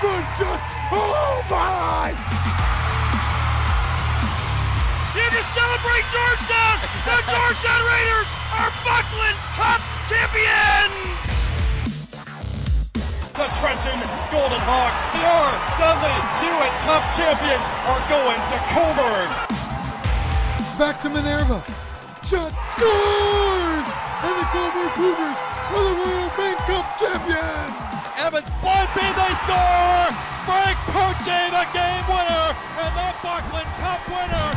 Good shot. Oh my! You can celebrate Georgetown! The Georgetown Raiders are Buckland Cup champions! The Trenton Golden Hawks, the RWDUIT Cup champions, are going to Coburn. Back to Minerva. Shot scores! And the Coburn Cougars are the Royal Bank Cup champions! Evans bumping, they score! Frank Poche, the game winner, and the Buckland Cup winner!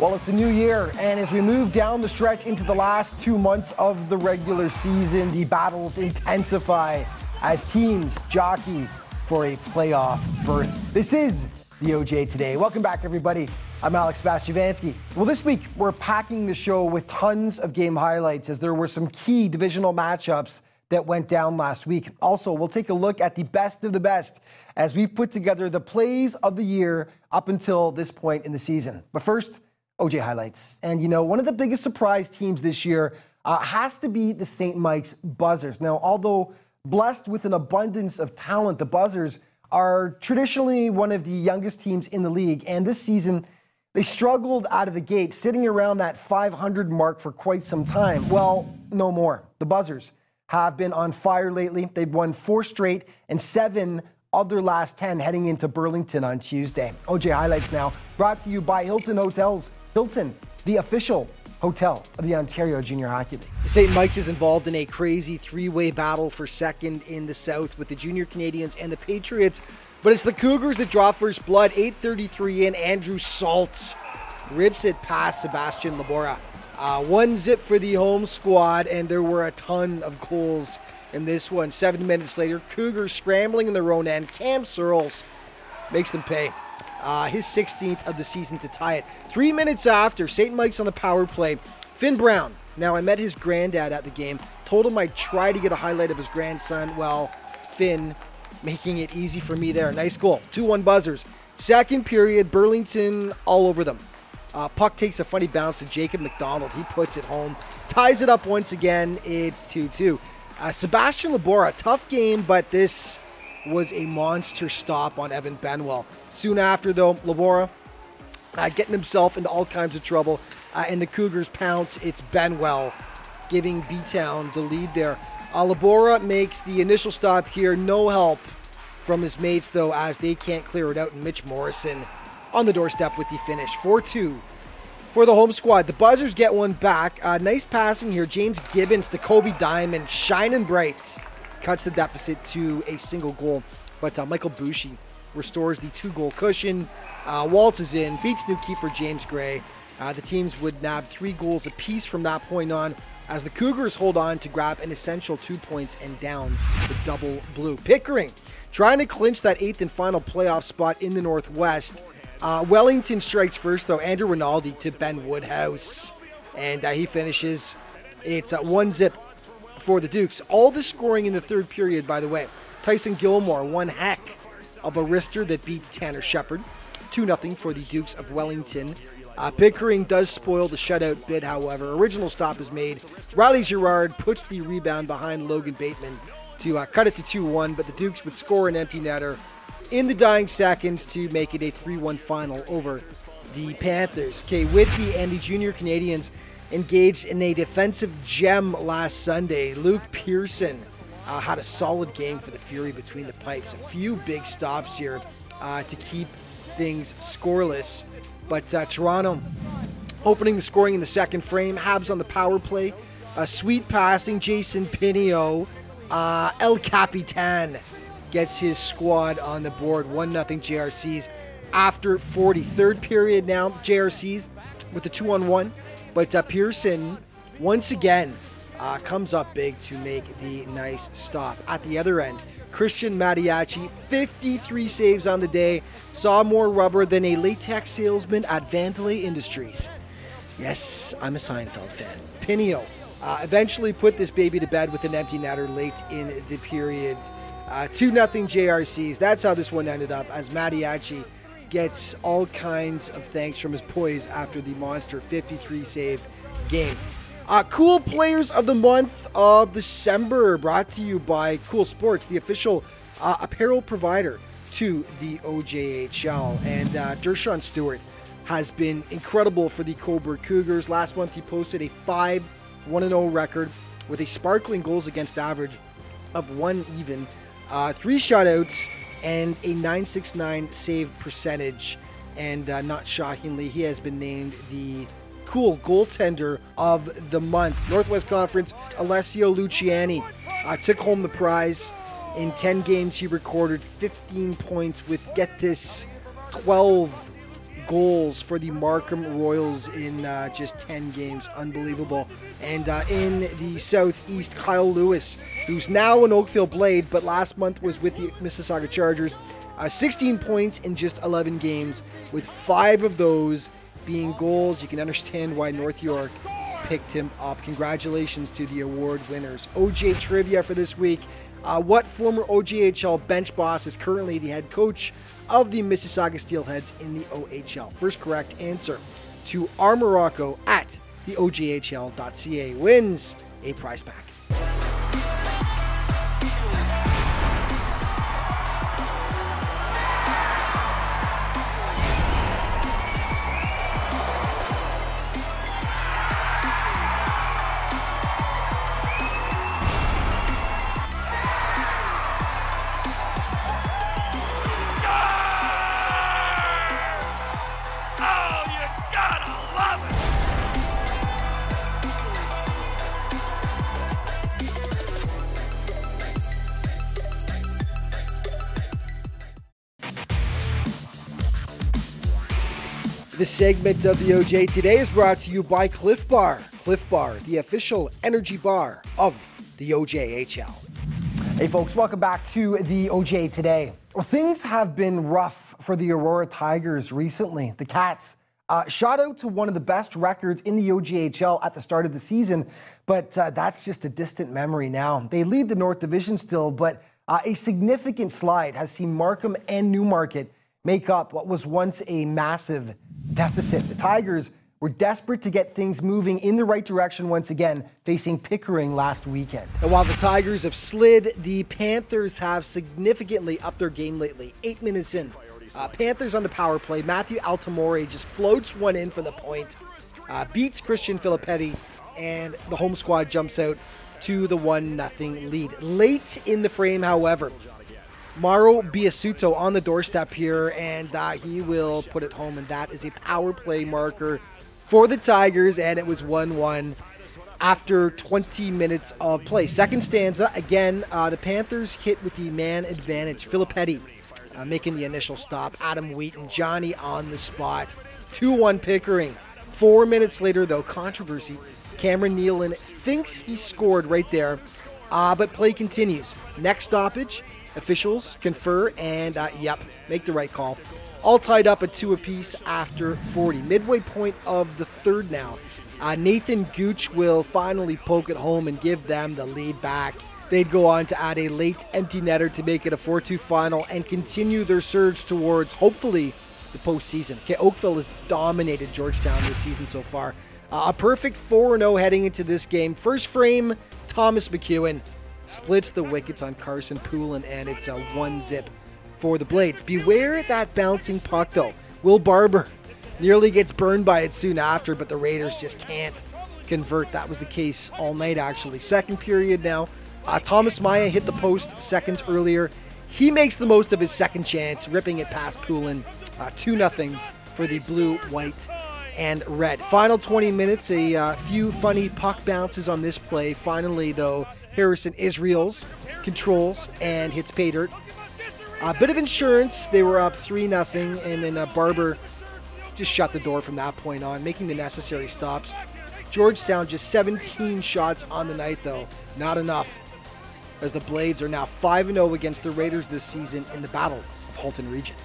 Well, it's a new year, and as we move down the stretch into the last 2 months of the regular season, the battles intensify as teams jockey for a playoff berth. This is the OJ Today. Welcome back, everybody. I'm Alex Bastiavansky. Well, this week, we're packing the show with tons of game highlights as there were some key divisional matchups that went down last week. Also, we'll take a look at the best of the best as we put together the plays of the year up until this point in the season. But first, OJ highlights. And you know, one of the biggest surprise teams this year has to be the St. Mike's Buzzers. Now, although blessed with an abundance of talent, the Buzzers are traditionally one of the youngest teams in the league. And this season, they struggled out of the gate, sitting around that 500 mark for quite some time. Well, no more. The Buzzers have been on fire lately. They've won 4 straight and 7 of their last 10 heading into Burlington on Tuesday. OJ highlights now, brought to you by Hilton Hotels. Hilton, the official hotel of the Ontario Junior Hockey League. St. Mike's is involved in a crazy 3-way battle for second in the South with the Junior Canadians and the Patriots, but it's the Cougars that draw first blood. 8:33 in, Andrew Saltz rips it past Sebastian Labora. 1-0 for the home squad, and there were a ton of goals in this one. 7 minutes later, Cougars scrambling in their own end. Cam Searles makes them pay. His 16th of the season to tie it. 3 minutes after, St. Mike's on the power play. Finn Brown. Now, I met his granddad at the game. Told him I'd try to get a highlight of his grandson. Well, Finn making it easy for me there. Nice goal. 2-1 Buzzers. Second period, Burlington all over them. Puck takes a funny bounce to Jacob McDonald. He puts it home. Ties it up once again. It's 2-2. Sebastian Labora, tough game, but this was a monster stop on Evan Benwell. Soon after, though, Labora getting himself into all kinds of trouble, and the Cougars pounce. It's Benwell giving B-Town the lead there. Labora makes the initial stop here. No help from his mates, though, as they can't clear it out, and Mitch Morrison on the doorstep with the finish. 4-2 for the home squad. The Buzzers get one back. Nice passing here. James Gibbons to Kobe Diamond, shining bright. Cuts the deficit to a single goal, but Michael Boucher restores the 2-goal cushion. Waltzes in, beats new keeper James Gray. The teams would nab 3 goals apiece from that point on, as the Cougars hold on to grab an essential 2 points and down the double blue. Pickering trying to clinch that 8th and final playoff spot in the Northwest. Wellington strikes first, though. Andrew Rinaldi to Ben Woodhouse, and he finishes. It's 1-0 for the Dukes. All the scoring in the third period, by the way. Tyson Gilmore, one heck of a wrister that beats Tanner Shepard. 2-0 for the Dukes of Wellington. Pickering does spoil the shutout bid, however. Original stop is made. Riley Girard puts the rebound behind Logan Bateman to cut it to 2-1, but the Dukes would score an empty netter in the dying seconds to make it a 3-1 final over the Panthers. Okay, Whitby and the Junior Canadians engaged in a defensive gem last Sunday. Luke Pearson had a solid game for the Fury between the pipes. A few big stops here to keep things scoreless. But Toronto opening the scoring in the second frame. Habs on the power play. Sweet passing. Jason Pinio. El Capitan gets his squad on the board. 1-0 JRCs after 40. Third period now. JRCs with the 2-on-1. But Pearson, once again, comes up big to make the nice stop. At the other end, Christian Mattiacci, 53 saves on the day, saw more rubber than a latex salesman at Vandalay Industries. Yes, I'm a Seinfeld fan. Pinio eventually put this baby to bed with an empty netter late in the period. 2-0 JRCs. That's how this one ended up, as Mattiacci gets all kinds of thanks from his boys after the monster 53 save game. Cool Players of the Month of December, brought to you by Cool Sports, the official apparel provider to the OJHL. And Dershawn Stewart has been incredible for the Cobourg Cougars. Last month he posted a 5-1-0 record with a sparkling goals against average of 1 even, 3 shutouts, and a .969 save percentage. And not shockingly, he has been named the Cool Goaltender of the Month. Northwest Conference, Alessio Luciani took home the prize. In 10 games, he recorded 15 points with, get this, 12 goals for the Markham Royals in just 10 games. Unbelievable. And in the Southeast, Kyle Lewis, who's now an Oakville Blade, but last month was with the Mississauga Chargers. 16 points in just 11 games, with 5 of those being goals. You can understand why North York picked him up. Congratulations to the award winners. OJ trivia for this week. What former OJHL bench boss is currently the head coach of the Mississauga Steelheads in the OHL? First correct answer to R. Morocco at the OJHL.ca wins a prize pack. This segment of the OJ Today is brought to you by Cliff Bar. Cliff Bar, the official energy bar of the OJHL. Hey folks, welcome back to the OJ Today. Well, things have been rough for the Aurora Tigers recently. The Cats shot out to one of the best records in the OJHL at the start of the season, but that's just a distant memory now. They lead the North Division still, but a significant slide has seen Markham and Newmarket make up what was once a massive deficit. The Tigers were desperate to get things moving in the right direction once again, facing Pickering last weekend. And while the Tigers have slid, the Panthers have significantly upped their game lately. 8 minutes in, Panthers on the power play. Matthew Altamore just floats one in from the point, beats Christian Filippetti, and the home squad jumps out to the 1-0 lead. Late in the frame, however, Mauro Biasuto on the doorstep here, and he will put it home, and that is a power play marker for the Tigers, and it was 1-1 after 20 minutes of play. Second stanza, again, the Panthers hit with the man advantage. Filippetti making the initial stop. Adam Wheaton, Johnny on the spot. 2-1 Pickering. 4 minutes later, though, controversy. Cameron Nealon thinks he scored right there, but play continues. Next stoppage. Officials confer and, yep, make the right call. All tied up at 2 apiece after 40. Midway point of the third now. Nathan Gooch will finally poke it home and give them the lead back. They'd go on to add a late empty netter to make it a 4-2 final and continue their surge towards, hopefully, the postseason. Okay, Oakville has dominated Georgetown this season so far. A perfect 4-0 heading into this game. First frame, Thomas McEwen splits the wickets on Carson Poulin, and it's a 1-0 for the Blades. Beware that bouncing puck, though. Will Barber nearly gets burned by it soon after, but the Raiders just can't convert. That was the case all night, actually. Second period now. Thomas Maya hit the post seconds earlier. He makes the most of his second chance, ripping it past Poulin. 2-0 for the blue, white, and red. Final 20 minutes, a few funny puck bounces on this play. Finally, though, Harrison Israels controls and hits pay dirt. A bit of insurance. They were up 3-0, and then Barber just shut the door from that point on, making the necessary stops. Georgetown just 17 shots on the night, though. Not enough, as the Blades are now 5-0 against the Raiders this season in the Battle of Halton Region.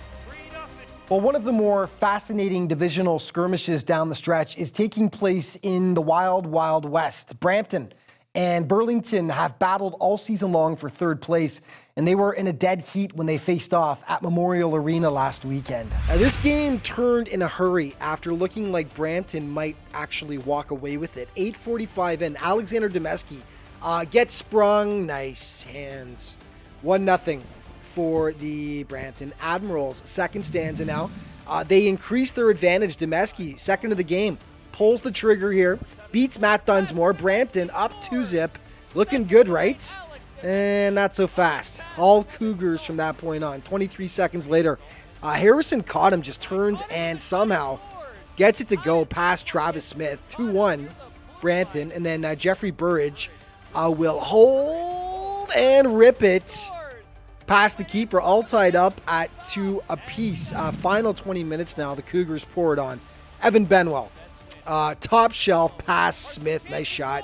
Well, one of the more fascinating divisional skirmishes down the stretch is taking place in the Wild Wild West. Brampton and Burlington have battled all season long for third place, and they were in a dead heat when they faced off at Memorial Arena last weekend. This game turned in a hurry after looking like Brampton might actually walk away with it. 8:45 in, Alexander Demeski gets sprung, nice hands. 1-0 for the Brampton Admirals. Second stanza now. They increase their advantage. Demeski, second of the game, pulls the trigger here, beats Matt Dunsmore. Brampton up 2-zip. Looking good, right? And not so fast. All Cougars from that point on. 23 seconds later, Harrison Cottam just turns and somehow gets it to go past Travis Smith. 2-1 Brampton. And then Jeffrey Burridge will hold and rip it past the keeper, all tied up at 2 apiece. Final 20 minutes now. The Cougars pour it on. Evan Benwell, top shelf pass Smith, nice shot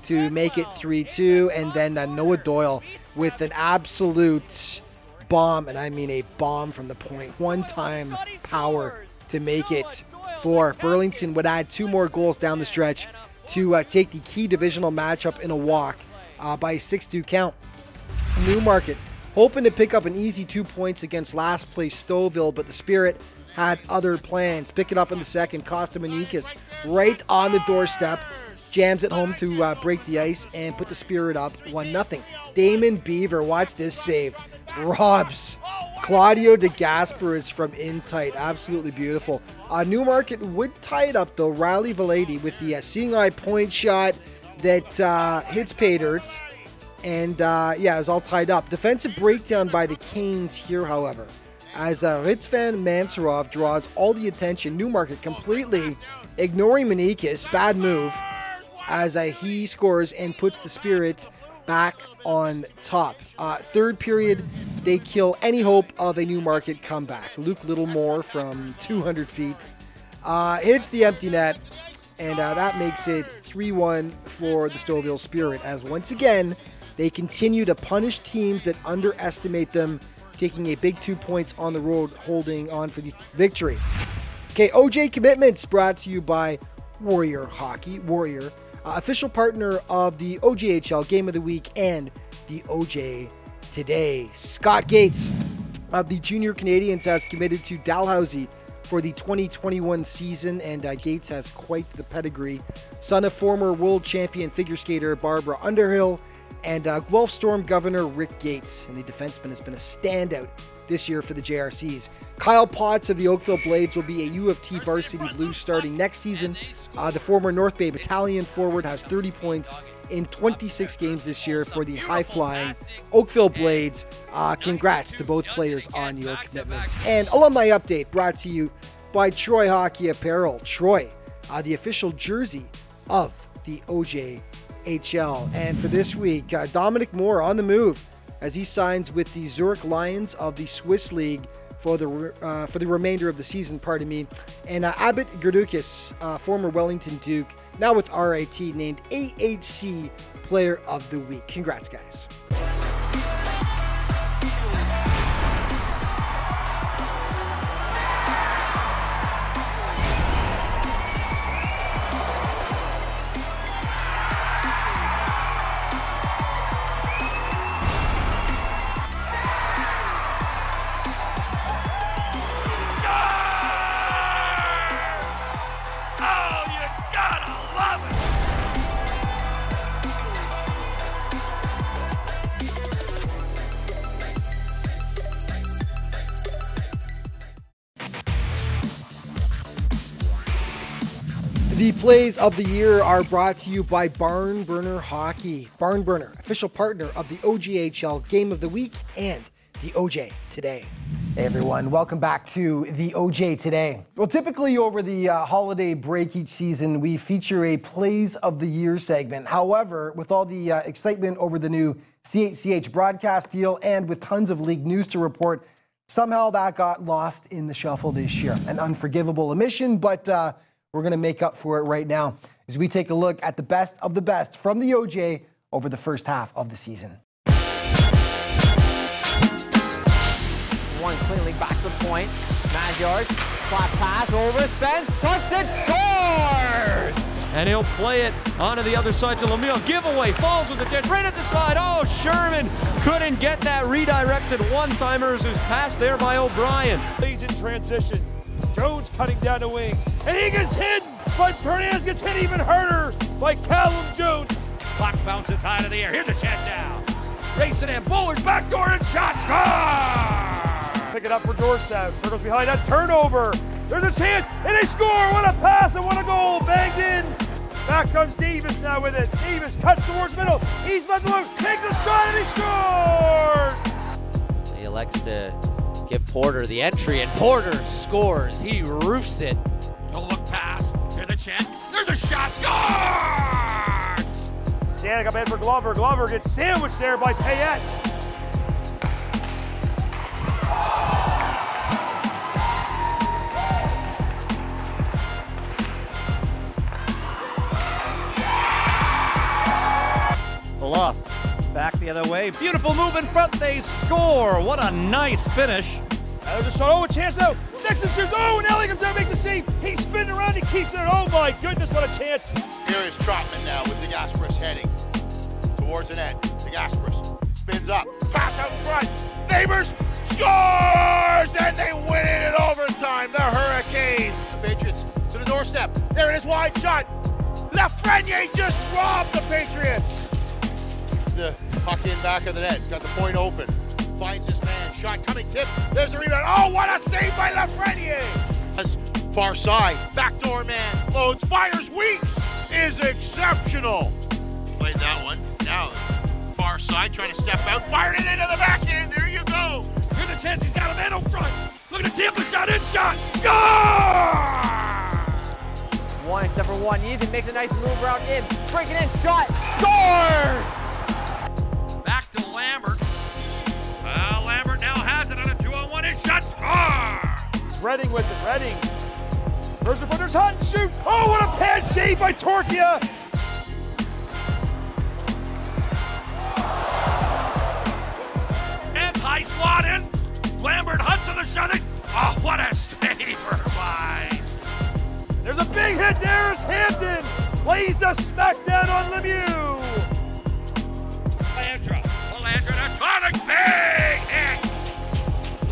to make it 3-2. And then Noah Doyle with an absolute bomb, and I mean a bomb from the point. One-time power to make it 4. Burlington would add 2 more goals down the stretch to take the key divisional matchup in a walk by a 6-2 count. Newmarket hoping to pick up an easy 2 points against last place Stouffville, but the Spirit had other plans. Pick it up in the second. Costa Manikis right on the doorstep. Jams it home to break the ice and put the Spirit up 1-0. Damon Beaver, watch this save. Robs Claudio De Gasperis from in tight. Absolutely beautiful. Newmarket would tie it up though. Riley Valady with the seeing eye point shot that hits pay dirt. And yeah, it's all tied up. Defensive breakdown by the Canes here, however, as Ritzvan Mansurov draws all the attention. Newmarket completely ignoring Manikis. Bad move as he scores and puts the Spirit back on top. Third period, they kill any hope of a Newmarket comeback. Luke Littlemore from 200 feet hits the empty net, and that makes it 3-1 for the Stouffville Spirit, as once again, they continue to punish teams that underestimate them, taking a big 2 points on the road, holding on for the victory. Okay, OJ Commitments brought to you by Warrior Hockey. Warrior, official partner of the OJHL Game of the Week and the OJ Today. Scott Gates of the Junior Canadians has committed to Dalhousie for the 2021 season, and Gates has quite the pedigree. Son of former world champion figure skater Barbara Underhill and Guelph Storm Governor Rick Gates, and the defenseman has been a standout this year for the JRCs. Kyle Potts of the Oakville Blades will be a U of T varsity Blue starting next season. The former North Bay Battalion forward has 30 points in 26 games this year for the high-flying Oakville Blades. Congrats to both players on your commitments. And alumni update brought to you by Troy Hockey Apparel. Troy, the official jersey of the OJHL. And for this week, Dominic Moore on the move as he signs with the Zurich Lions of the Swiss League for the remainder of the season, pardon me. And Abbott Gerdukis, former Wellington Duke, now with RIT, named AHC Player of the Week. Congrats, guys. The plays of the year are brought to you by Barn Burner Hockey. Barn Burner, official partner of the OJHL Game of the Week and the OJ Today. Hey everyone, welcome back to the OJ Today. Well, typically over the holiday break each season, we feature a Plays of the Year segment. However, with all the excitement over the new CHCH broadcast deal and with tons of league news to report, somehow that got lost in the shuffle this year. An unforgivable omission, but we're going to make up for it right now as we take a look at the best of the best from the OJ over the first half of the season. One cleanly back to the point. Magyar, slap pass over, Spence, tucks it, scores! and he'll play it onto the other side to Lemieux. Giveaway, falls with the chance, right at the side. Oh, Sherman couldn't get that redirected one-timer as it was passed there by O'Brien. He's in transition. Jones cutting down the wing, and he gets hit, but Hernandez gets hit even harder by Callum Jones. Clock bounces high to the air. Here's a chance down. Racing in, Bowler's backdoor and shot, score! Pick it up for Georgetown, circles behind that turnover. There's a chance, and they score! What a pass and what a goal, banged in. Back comes Davis now with it. Davis cuts towards middle. He's left alone, takes a shot, and he scores! He elects to give Porter the entry, and Porter scores. He roofs it. No look pass. Here's a chance. There's a shot, score! Stanek up ahead for Glover. Glover gets sandwiched there by Payette. Bluff. Back the other way. Beautiful move in front. They score. What a nice finish. There's a shot. Oh, a chance now. Nixon shoots. Oh, and Ellie comes down, makes the save. He's spinning around. He keeps it. Oh, my goodness, what a chance. Here is Trotman now with DeGasperis heading towards the net. DeGasperis spins up. Pass out in front. Neighbors scores! And they win it in overtime. The Hurricanes. Patriots to the doorstep. There it is, wide shot. Lafreniere just robbed the Patriots. The puck in back of the net. He's got the point open. Finds his man. Shot coming, tip. There's the rebound. Oh, what a save by Lafreniere! As far side. Backdoor man. Loads. Fires. Weeks is exceptional. Played that one. Now, far side. Trying to step out. Fired it into the back end. There you go. Here's a chance. He's got a man up front. Look at the Tampa shot. In shot. Score! One except for one. Easy makes a nice move around in. Breaking in. Shot. Scores! Back to Lambert. Lambert now has it on a 2-on-1. His shot, score! It's Redding with it. Redding. First and there's Hunt. Shoots. Oh, what a pad save by Torquia. And high slot in. Lambert hunts on the shot. Oh, what a saver by. There's a big hit there as Hampton lays the smackdown on Lemieux. Landra, a big hit.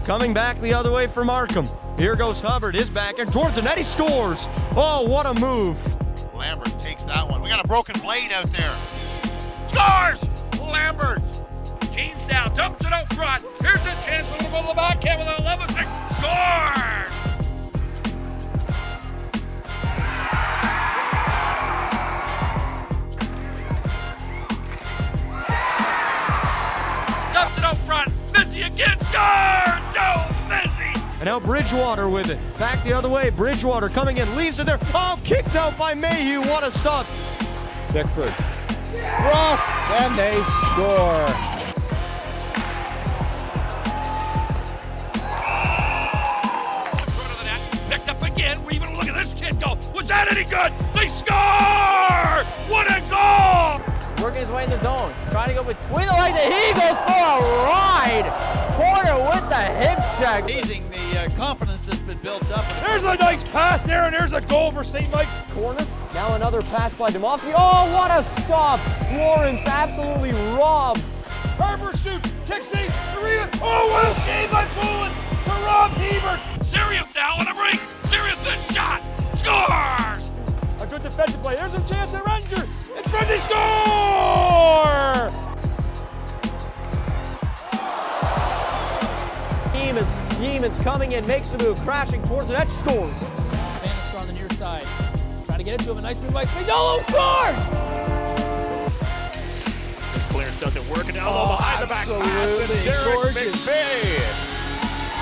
Coming back the other way for Markham. Here goes Hubbard, his back, and towards the net he scores. Oh, what a move. Lambert takes that one. We got a broken blade out there. Scores! Lambert. Jeans down, dumps it out front. Here's a chance for the middle of the backhand with a level 6. Score! Dumps it out front. Missy again. Score! No, Missy! And now Bridgewater with it. Back the other way. Bridgewater coming in, leaves it there. Oh, kicked out by Mayhew. What a stop. Bickford. Ross, and they score. Front of the net. Picked up again. We even look at this kid go. Was that any good? They score! What a goal! Working his way in the zone. Trying to go with the leg that he goes for a ride. Porter with the hip check. Amazing the confidence that's been built up. There's a nice pass there, and there's a goal for St. Mike's. Corner. Now another pass by Demovsky. Oh, what a stop. Lawrence absolutely robbed. Harper shoots, kicks save, the rebound. Oh, what a save by Poland to Rob Hebert. Sirius now on a break. Sirius then shot. Scores! A good defensive play. There's a chance at Ranger. In front, they score! Yeamans coming in, makes the move, crashing towards the net, scores. Bannister on the near side. Trying to get into him. A nice move by Spagnuolo. Scores! This clearance doesn't work. And now behind the back pass. And Derek gorgeous. McVay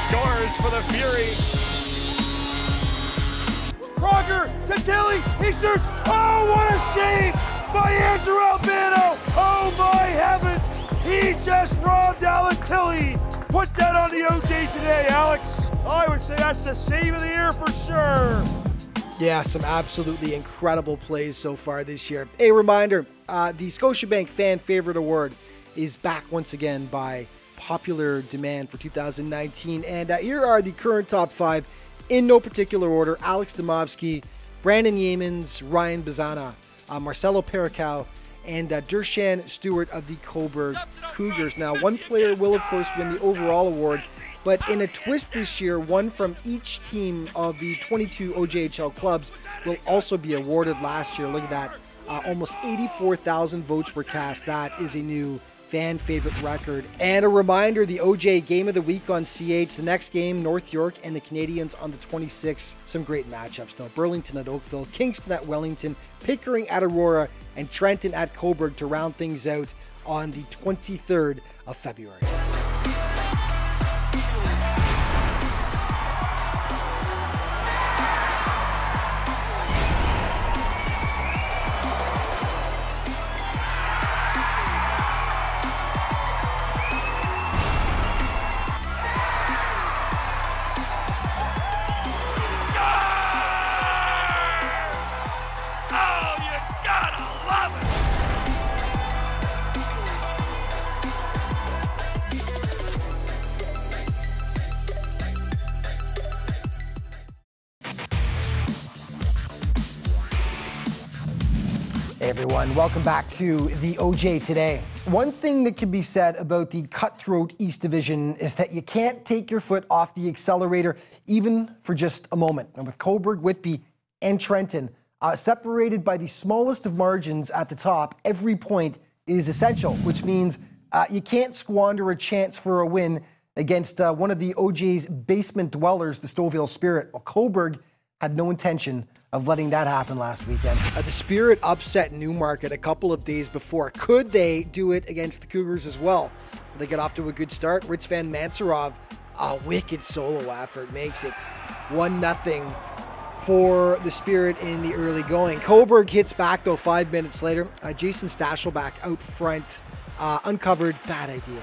scores for the Fury. Crocker to Tilly. He shoots. Oh, what a save by Andrew Albano. Oh, my heavens. He just robbed Alan Tilly. Put that on the OJ today, Alex. I would say that's the save of the year for sure. Yeah, some absolutely incredible plays so far this year. A reminder, the Scotiabank Fan Favorite Award is back once again by popular demand for 2019. And here are the current top 5 in no particular order. Alex Demovsky Brandon Yeamans, Ryan Bazana, Marcelo Pericao, and Dershan Stewart of the Coburg Cougars. Now, one player will, of course, win the overall award, but in a twist this year, one from each team of the 22 OJHL clubs will also be awarded. Last year, look at that, almost 84,000 votes were cast. That is a new fan favorite record. And a reminder, the OJ Game of the Week on CH. The next game, North York and the Canadians on the 26th. Some great matchups though. Burlington at Oakville, Kingston at Wellington, Pickering at Aurora, and Trenton at Coburg to round things out on the 23rd of February. Hey everyone, welcome back to the OJ Today. One thing that can be said about the cutthroat East Division is that you can't take your foot off the accelerator even for just a moment. And with Coburg, Whitby, and Trenton separated by the smallest of margins at the top, every point is essential, which means you can't squander a chance for a win against one of the OJ's basement dwellers, the Stouffville Spirit. Well, Coburg had no intention of letting that happen last weekend. The Spirit upset Newmarket a couple of days before. Could they do it against the Cougars as well? They get off to a good start. Ritz Van Manserov, a wicked solo effort, makes it 1-0 for the Spirit in the early going. Coburg hits back though 5 minutes later. Jason Stashelback out front, uncovered, bad idea.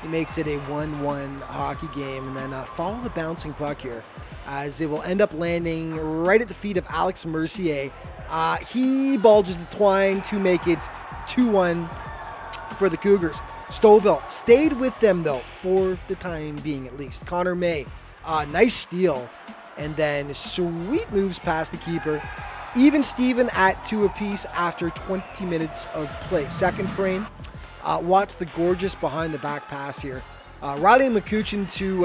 He makes it a 1-1 hockey game, and then follow the bouncing puck here, as it will end up landing right at the feet of Alex Mercier. He bulges the twine to make it 2-1 for the Cougars. Stouffville stayed with them, though, for the time being at least. Connor May, nice steal, and then sweet moves past the keeper. Even Steven at 2 apiece after 20 minutes of play. Second frame, watch the gorgeous behind-the-back pass here. Riley McCutcheon to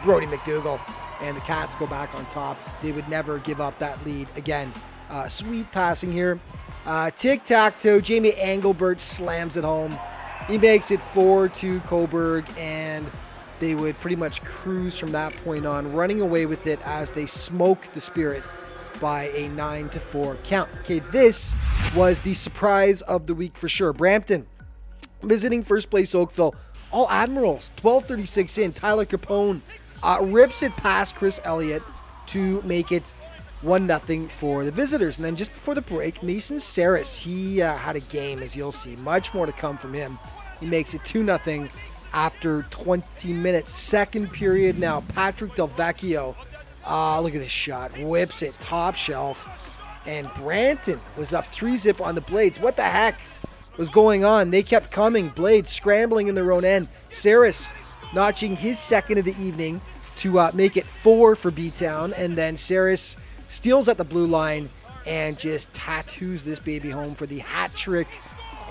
Brody McDougall. And the Cats go back on top. They would never give up that lead again. Sweet passing here. Tic-tac-toe. Jamie Engelbert slams it home. He makes it 4-2 Coburg, and they would pretty much cruise from that point on, running away with it as they smoke the Spirit by a 9-4 count. Okay, this was the surprise of the week for sure. Brampton visiting first place Oakville. All Admirals, 12:36 in. Tyler Capone rips it past Chris Elliott to make it 1-0 for the visitors. And then just before the break, Mason Saris, he had a game, as you'll see. Much more to come from him. He makes it 2-0 after 20 minutes. Second period now, Patrick Del Vecchio. Look at this shot. Whips it, top shelf. And Branton was up 3-0 on the Blades. What the heck was going on? They kept coming. Blades scrambling in their own end. Saris notching his second of the evening to make it 4 for B-Town. And then Saris steals at the blue line and just tattoos this baby home for the hat trick.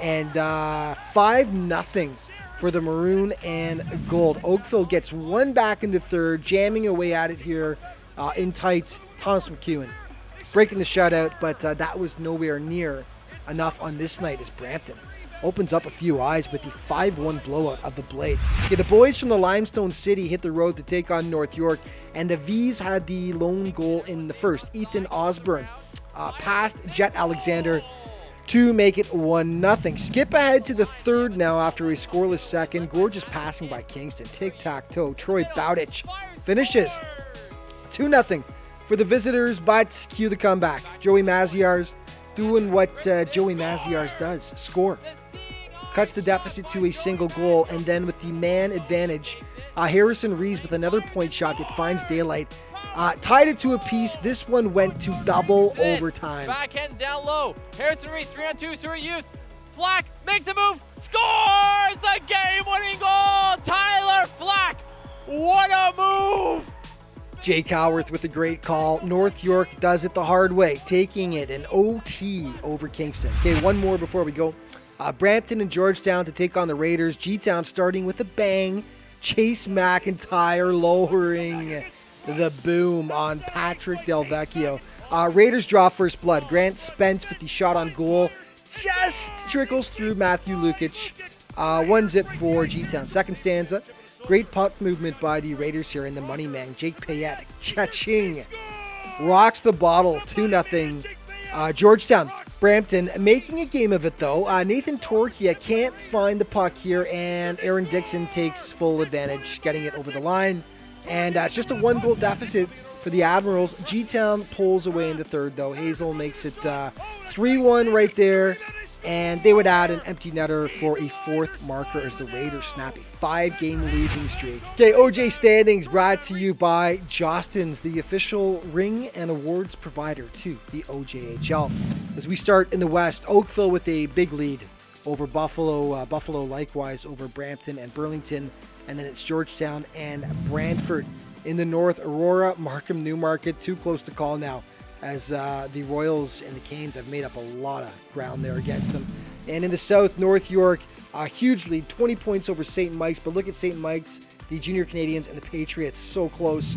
And 5-0 for the Maroon and Gold. Oakville gets one back in the third, jamming away at it here in tight. Thomas McEwen breaking the shutout, but that was nowhere near enough on this night as Brampton opens up a few eyes with the 5-1 blowout of the Blades. Okay, the boys from the Limestone City hit the road to take on North York, and the V's had the lone goal in the first. Ethan Osborne passed Jet Alexander to make it 1-0. Skip ahead to the third now after a scoreless second. Gorgeous passing by Kingston. Tic-tac-toe. Troy Bowditch finishes 2-0 for the visitors, but cue the comeback. Joey Maziarz doing what Joey Maziarz does, score. Cuts the deficit to a single goal, and then with the man advantage, Harrison Rees with another point shot that finds daylight. Tied it to a piece. This one went to double overtime. Backhand down low. Harrison Rees 3-on-2, Surrey Youth. Flack makes a move, scores the game-winning goal. Tyler Flack, what a move! Jake Howarth with a great call. North York does it the hard way, taking it an OT over Kingston. Okay, one more before we go. Brampton and Georgetown to take on the Raiders. G-Town starting with a bang. Chase McIntyre lowering the boom on Patrick Delvecchio. Raiders draw first blood. Grant Spence with the shot on goal. Just trickles through Matthew Lukic. 1-0 for G-Town. Second stanza. Great puck movement by the Raiders here in the money man. Jake Payette. Cha-ching. Rocks the bottle. 2-0. Georgetown. Brampton making a game of it though. Nathan Torkia can't find the puck here, and Aaron Dixon takes full advantage, getting it over the line. And it's just a 1-goal deficit for the Admirals. G-Town pulls away in the third though. Hazel makes it 3-1 right there. And they would add an empty netter for a fourth marker as the Raiders snap a 5-game losing streak. Okay, OJ standings brought to you by Jostens, the official ring and awards provider to the OJHL. As we start in the West, Oakville with a big lead over Buffalo. Buffalo likewise over Brampton and Burlington. And then it's Georgetown and Brantford. In the North, Aurora, Markham, Newmarket, too close to call now, as the Royals and the Canes have made up a lot of ground there against them. And in the South, North York, a huge lead, 20 points over St. Mike's. But look at St. Mike's, the Junior Canadians, and the Patriots, so close.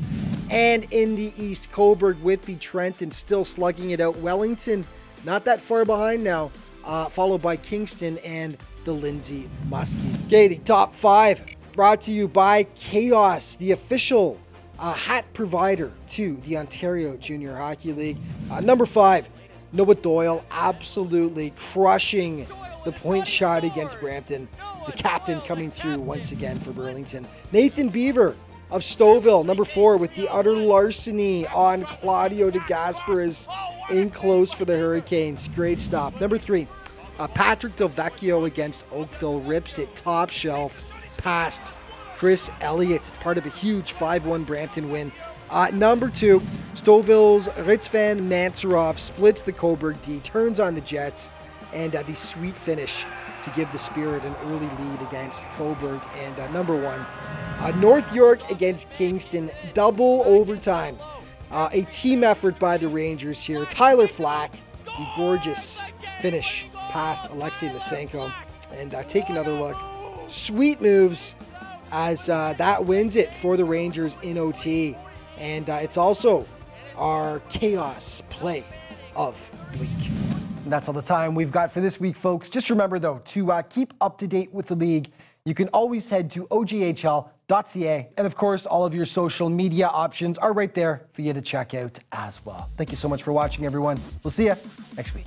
And in the East, Cobourg, Whitby, Trenton still slugging it out. Wellington, not that far behind now, followed by Kingston and the Lindsay Muskies. Okay, the top 5 brought to you by Chaos, the official hat provider to the Ontario Junior Hockey League. Number 5, Noah Doyle, absolutely crushing the point shot against Brampton. The captain coming through once again for Burlington. Nathan Beaver of Stouffville, number 4, with the utter larceny on Claudio De Gasperis in close for the Hurricanes. Great stop. Number 3, Patrick Delvecchio against Oakville, rips it top shelf past Chris Elliott, part of a huge 5-1 Brampton win. Number 2, Stouffville's Ritzvan Mansurov splits the Cobourg D, turns on the Jets, and the sweet finish to give the Spirit an early lead against Cobourg. And number 1, North York against Kingston, double overtime. A team effort by the Rangers here. Tyler Flack, the gorgeous finish past Alexei Lysenko. And take another look. Sweet moves, as that wins it for the Rangers in OT. And it's also our Chaos play of the week. And that's all the time we've got for this week, folks. Just remember, though, to keep up to date with the league, you can always head to ojhl.ca. And, of course, all of your social media options are right there for you to check out as well. Thank you so much for watching, everyone. We'll see you next week.